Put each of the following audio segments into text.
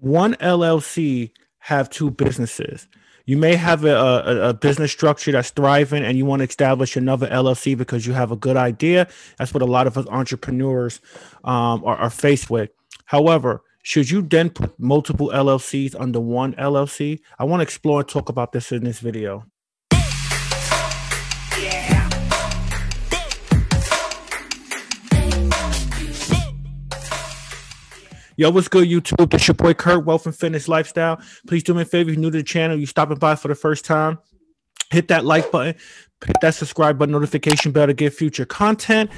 one LLC have two businesses. You may have a business structure that's thriving and you want to establish another LLC because you have a good idea. That's what a lot of us entrepreneurs are faced with. However, should you then put multiple LLCs under one LLC? I want to explore and talk about this in this video. Yo, what's good, YouTube? This your boy Kurt, Wealth and Fitness Lifestyle. Please do me a favor, if you're new to the channel, you stopping by for the first time, hit that like button, hit that subscribe button, notification bell to get future content.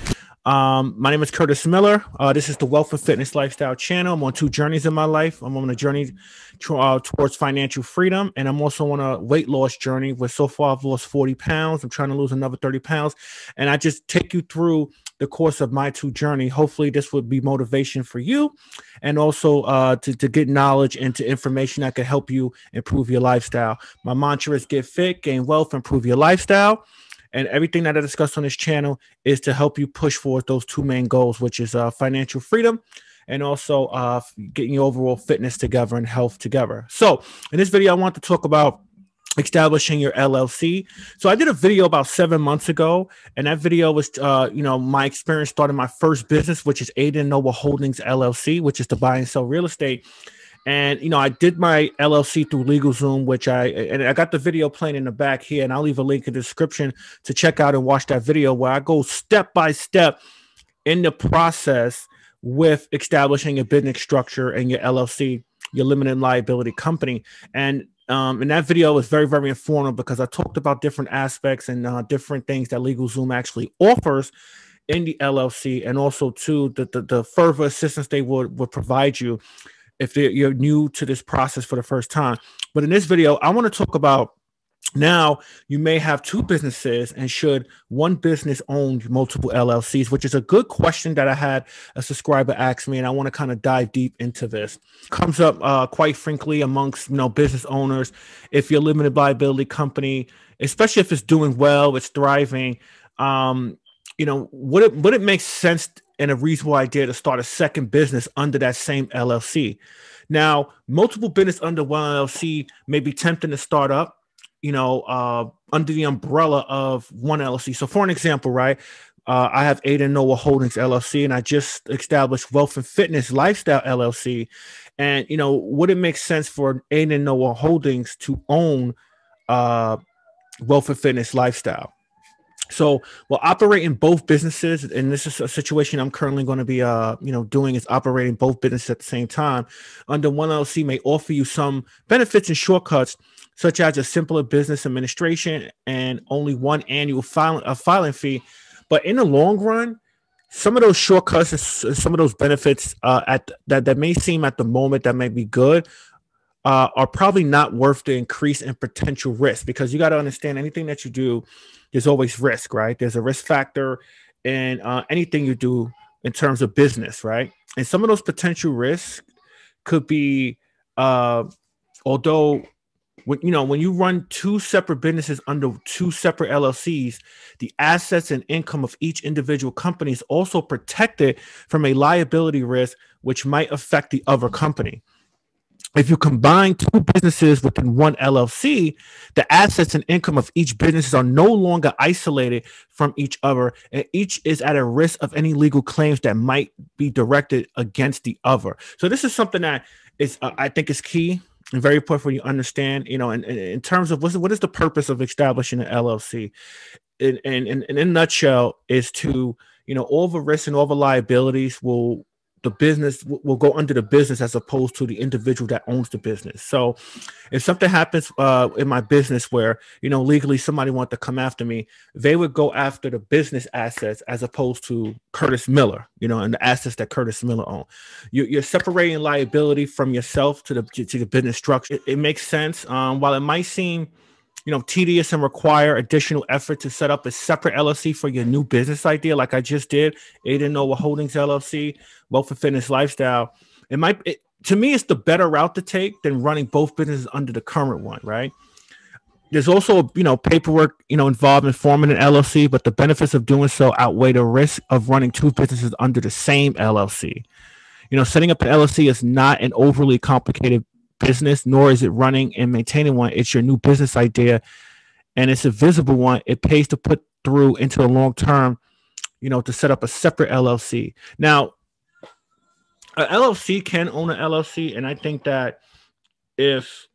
My name is Curtis Miller. This is the Wealth and Fitness Lifestyle channel. I'm on two journeys in my life. I'm on a journey towards financial freedom, and I'm also on a weight loss journey where so far I've lost 40 pounds. I'm trying to lose another 30 pounds, and I just take you through the course of my two journey. Hopefully this would be motivation for you, and also to get knowledge and to information that can help you improve your lifestyle. My mantra is get fit, gain wealth, improve your lifestyle. And everything that I discuss on this channel is to help you push forward those two main goals, which is financial freedom and also getting your overall fitness together and health together. So in this video, I want to talk about establishing your LLC. So I did a video about 7 months ago, and that video was, my experience starting my first business, which is Aiden Noah Holdings LLC, which is to buy and sell real estate. And, I did my LLC through LegalZoom, which I got the video playing in the back here, and I'll leave a link in the description to check out and watch that video where I go step by step in the process with establishing a business structure and your LLC, your limited liability company. And that video was very, very informative because I talked about different aspects and different things that LegalZoom actually offers in the LLC, and also too the further assistance they would provide you if you're new to this process for the first time. But in this video, I want to talk about, now you may have two businesses, and should one business own multiple LLCs, which is a good question that I had a subscriber ask me, and I want to kind of dive deep into this. Comes up quite frankly amongst business owners. If you're a limited liability company, especially if it's doing well, it's thriving, would it make sense and a reasonable idea to start a second business under that same LLC? Now, multiple business under one LLC may be tempting to start up, under the umbrella of one LLC. So for an example, right, I have Aiden Noah Holdings LLC, and I just established Wealth and Fitness Lifestyle LLC. And, would it make sense for Aiden Noah Holdings to own Wealth and Fitness Lifestyle? So we'll operate in both businesses, and this is a situation I'm currently going to be, doing, is operating both businesses at the same time. Under one LLC may offer you some benefits and shortcuts, such as a simpler business administration and only one annual filing fee. But in the long run, some of those shortcuts and some of those benefits that may seem at the moment that may be good are probably not worth the increase in potential risk, because you got to understand, anything that you do, there's always risk, right? There's a risk factor in anything you do in terms of business, right? And some of those potential risks could be, although when you run two separate businesses under two separate LLCs, the assets and income of each individual company is also protected from a liability risk, which might affect the other company. If you combine two businesses within one LLC, the assets and income of each business are no longer isolated from each other, and each is at a risk of any legal claims that might be directed against the other. So this is something that is, I think, is key and very important for you to understand, in terms of what is the purpose of establishing an LLC. In a nutshell, is to, all the risks and all the liabilities the business will go under the business as opposed to the individual that owns the business. So if something happens in my business where, legally somebody wants to come after me, they would go after the business assets as opposed to Curtis Miller, and the assets that Curtis Miller owns. You're separating liability from yourself to the business structure. It makes sense. While it might seem tedious and require additional effort to set up a separate LLC for your new business idea, like I just did, Aiden Noah Holdings LLC, Wealth and Fitness Lifestyle. To me, it's the better route to take than running both businesses under the current one, right? There's also, paperwork, involved in forming an LLC, but the benefits of doing so outweigh the risk of running two businesses under the same LLC. Setting up an LLC is not an overly complicated business, nor is it running and maintaining one. It's your new business idea, and it's a visible one. It pays to put through into the long term, to set up a separate LLC. Now, a LLC can own an LLC, and I think that if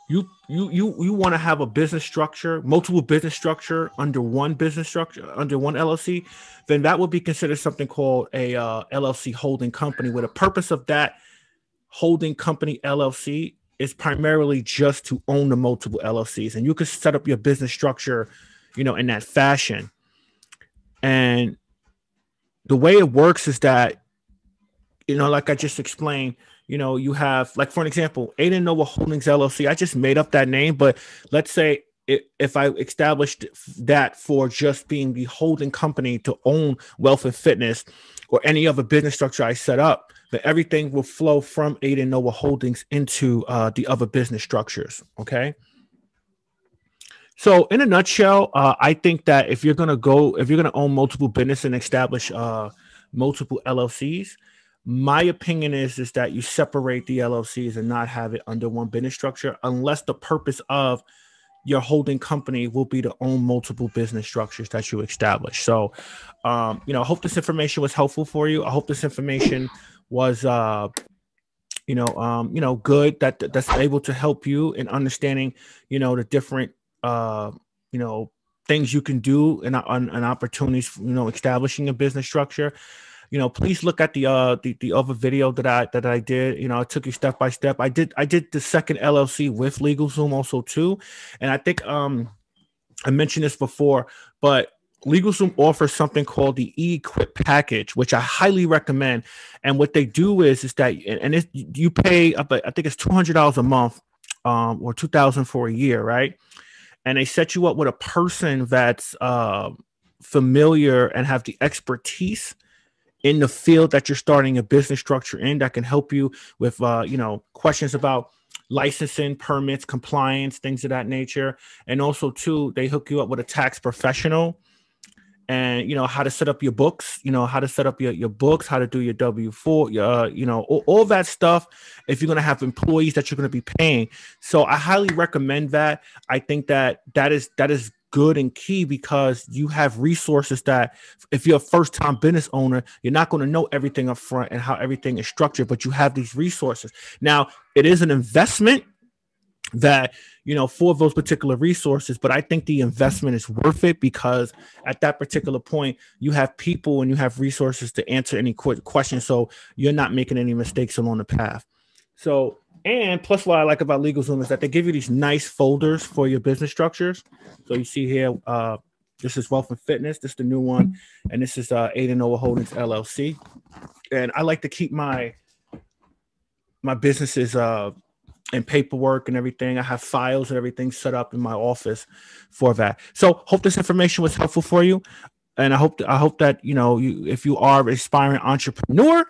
you want to have a business structure, multiple business structure under one business structure, under one LLC, then that would be considered something called a LLC holding company, where the purpose of that holding company LLC is primarily just to own the multiple LLCs. And you could set up your business structure, in that fashion. And the way it works is that, like I just explained, you have, like, for an example, Aiden Noah Holdings LLC. I just made up that name, but let's say if I established that for just being the holding company to own Wealth and Fitness or any other business structure I set up, that everything will flow from Aiden Noah Holdings into the other business structures. Okay. So in a nutshell, I think that if you're going to own multiple business and establish multiple LLCs, my opinion is that you separate the LLCs and not have it under one business structure, unless the purpose of your holding company will be to own multiple business structures that you establish. So, I hope this information was helpful for you. I hope this information was, good, that's able to help you in understanding, the different, things you can do and opportunities, establishing a business structure. Please look at the other video that I did. I took you step by step. I did the second LLC with LegalZoom also too. And I think I mentioned this before, but LegalZoom offers something called the eQuip package, which I highly recommend. And what they do is that, and you pay up, I think it's $200 a month, or $2,000 for a year, right? And they set you up with a person that's familiar and have the expertise in the field that you're starting a business structure in, that can help you with, questions about licensing, permits, compliance, things of that nature. And also too, they hook you up with a tax professional, and, how to set up your books, how to set up your books, how to do your W-4, all that stuff, if you're going to have employees that you're going to be paying. So I highly recommend that. I think that is good and key, because you have resources that, if you're a first-time business owner, you're not going to know everything up front and how everything is structured, but you have these resources. Now, it is an investment that, for those particular resources, but I think the investment is worth it, because at that particular point, you have people and you have resources to answer any questions, so you're not making any mistakes along the path. So, and plus, what I like about LegalZoom is that they give you these nice folders for your business structures. So you see here, this is Wealth and Fitness. This is the new one. And this is Aiden Noah Holdings LLC. And I like to keep my businesses and paperwork and everything. I have files and everything set up in my office for that. So hope this information was helpful for you. And I hope that, if you are an aspiring entrepreneur,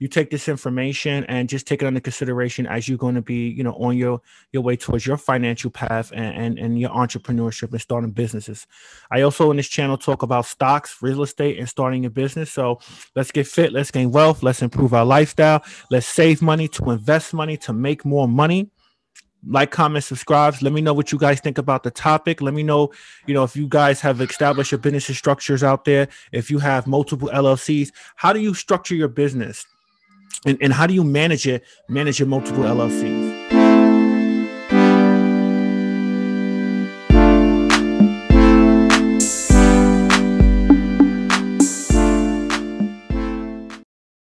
you take this information and just take it under consideration as you're going to be, on your way towards your financial path and your entrepreneurship and starting businesses. I also in this channel talk about stocks, real estate, and starting a business. So let's get fit, let's gain wealth, let's improve our lifestyle, let's save money, to invest money, to make more money. Like, comment, subscribe. Let me know what you guys think about the topic. Let me know, if you guys have established your business structures out there. If you have multiple LLCs, how do you structure your business? And how do you manage your multiple LLCs?